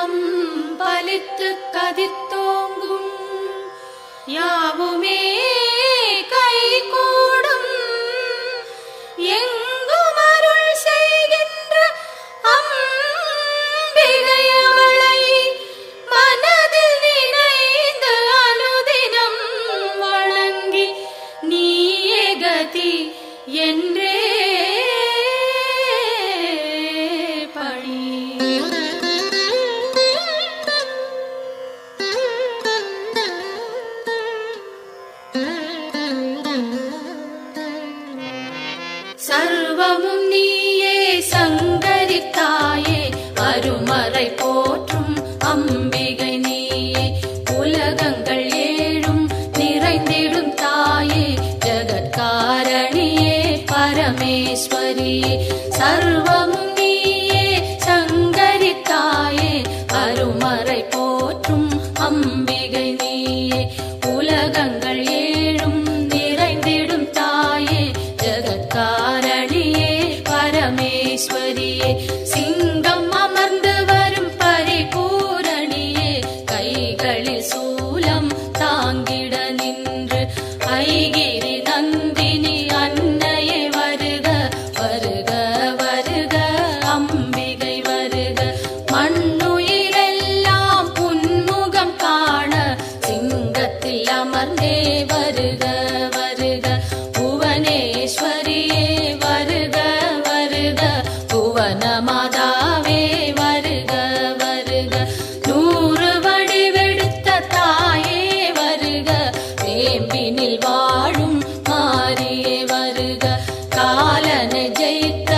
செல்வம் பலித்து கதித்தோங்கும் யாவுமே கைகூடும் எங்கும் அருள் செய்கின்ற அம்பிகையவளை மனதில் நினைந்து அனுதினம் வணங்கி நீயே கதி என்றே சர்வமும் நீயே சங்கரி தாயே அருமறை போற்றும் அம்பிகை நீயே உலகங்கள் ஏழும் நிறைந்திடும் தாயே ஜகத்காரணியே பரமேஸ்வரியே சர்வமும் நீயே சங்கரி தாயே அருமறை போற்றும் அம்பிகை நீயே உலகங்கள் ஏழும் நிறைந்திடும் தாயே ஜகத்காரணியே பரமேஸ்வரியே சிங்கம் அமர்ந்து வரும் பரிபூரணியே கைகளில் சூலம் தாங்கிட நின்று ஐகிரி நந்தினி அன்னையே வருக வருக வருக அம்பிகை வருக மண்ணுயிரெல்லாம் புன்முகம் காண சிங்கத்தில் அமர்ந்தே வருக வருக புவனேஸ்வரியே வருக வருக புவனமாதாவே வருக வருக நூறு வடிவெடுத்த தாயே வருக வேம்பினில் வாழும் மாரியே வருக காலனை ஜெயித்த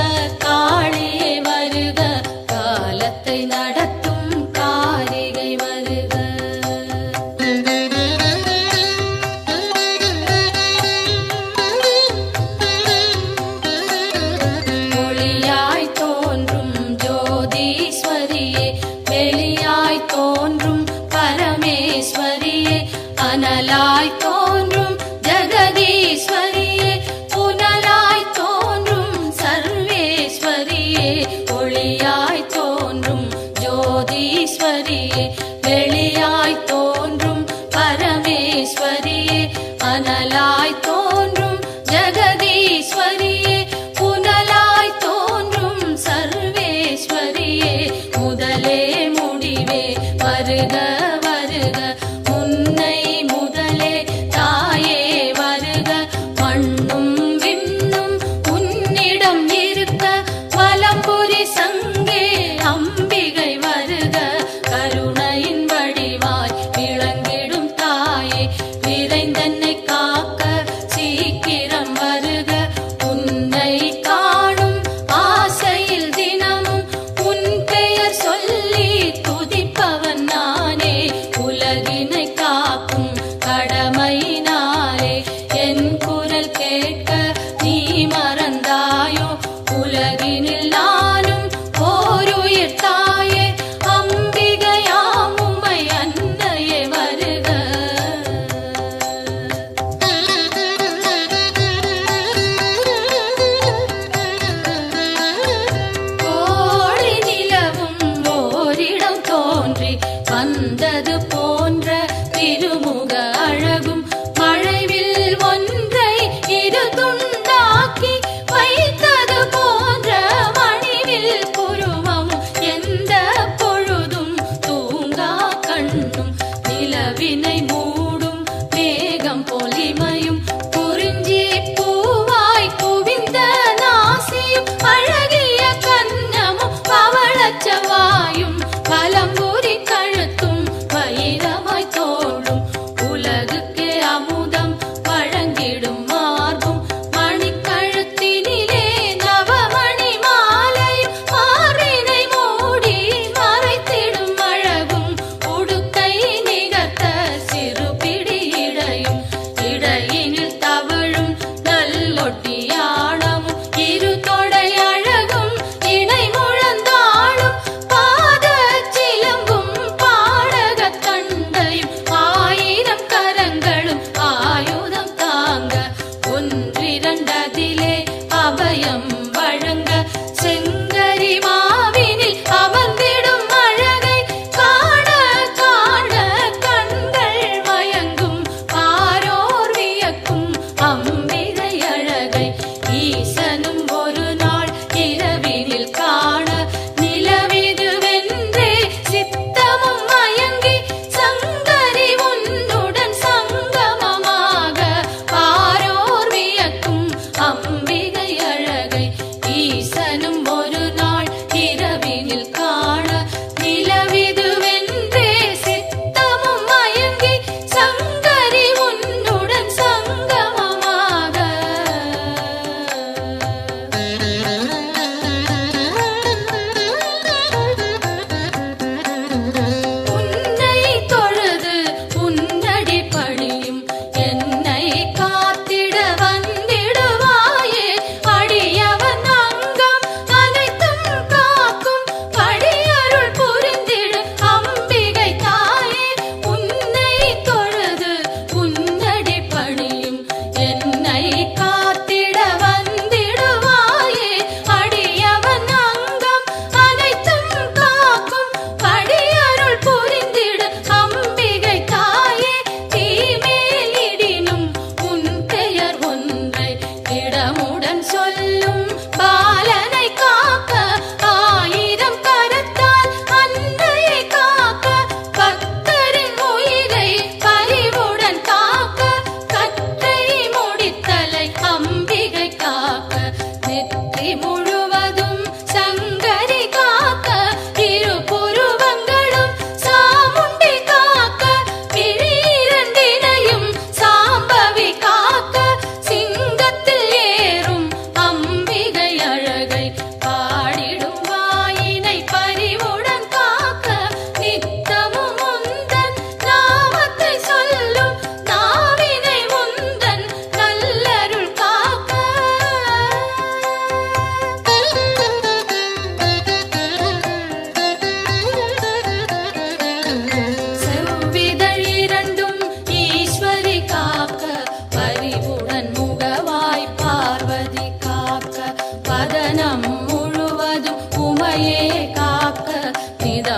காளியே வருக காலத்தை நடத்தும் காரிகை வருக ஒளியாய் தோன்றும் ஜோதீஸ்வரியே வெளியாய் தோன்றும் பரமேஸ்வரியே அனலாய் தோன்றும் ஜெகதீஸ்வரியே புனலாய் தோன்றும் சர்வேஸ்வரியே ஒளியாய் தோன்றும் ஜோதீஸ்வரியே வெளியாய் தோன்றும் பரமேஸ்வரியே அனலாய் தோன்றும் ஜெகதீஸ்வரியே புனலாய் தோன்றும் சர்வேஸ்வரியே முதலே முடிவே வருக வருக முன்னை முதலே தாயே வருக மண்ணும் விண்ணும் உன்னிடம் இருக்க வலம்புரி சங்கே அம்பிகை வருக கருணையின் வடிவாய்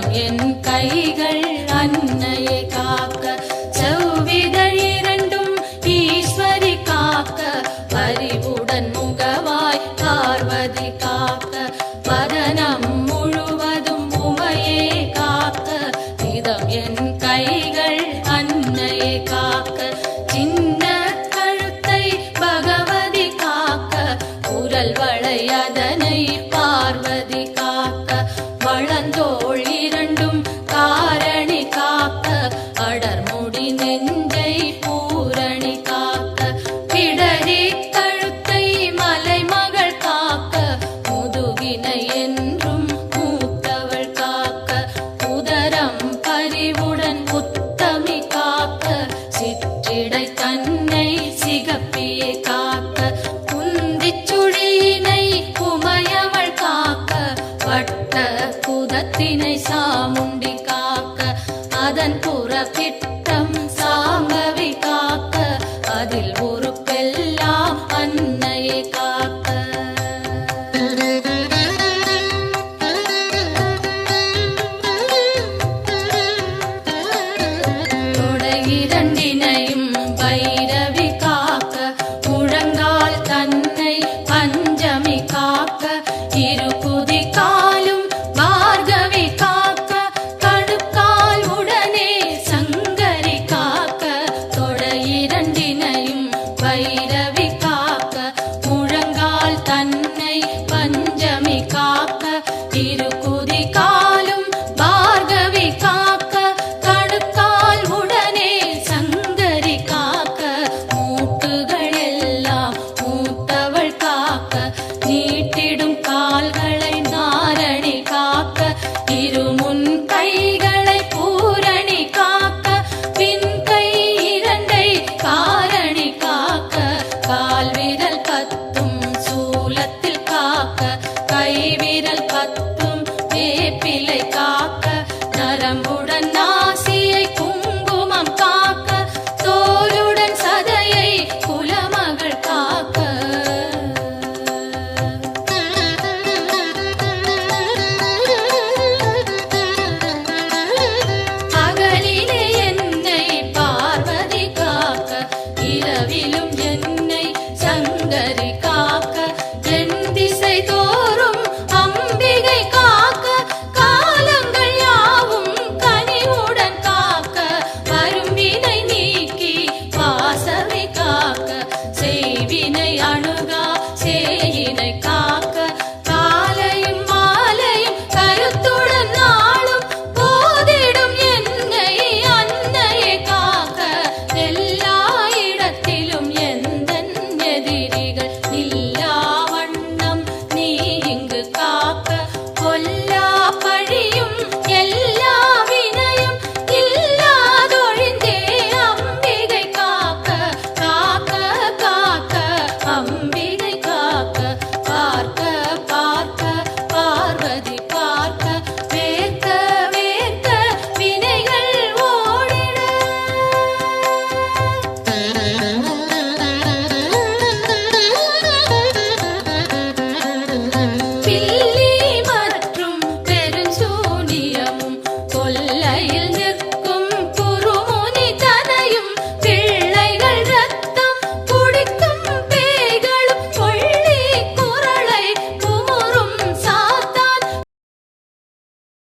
இதம் என் கைகள் அன்னையை காக்க செவ்விதழ் இரண்டும் ஈஸ்வரி காக்க பரிவுடன் முகவாய் பார்வதி காக்க வதனம் முழுவதும் உமையே காக்க இதம் என் கைகள் அன்னையை காக்க சின்ன கழுத்தை பகவதி காக்க குரல் வளை அதனை பார்வதி காக்க வளந்தோள் இரண்டும் காரணி காக்க அடர்முடி நெஞ்சை பூரணி காக்க பிடரி கழுத்தை மலைமகள் காக்க முதுகினை என்றும் மூத்தவள் காக்க உதரம் பரிவுடன் உத்தமி காக்க சிற்றிடை தன்னை சிகப்பியே காக்க குந்திச் சுழியினை உமையவள் காக்க வட்ட குதத்தினை சாமுண்டி காக்க அதன் புறப்பிட்ட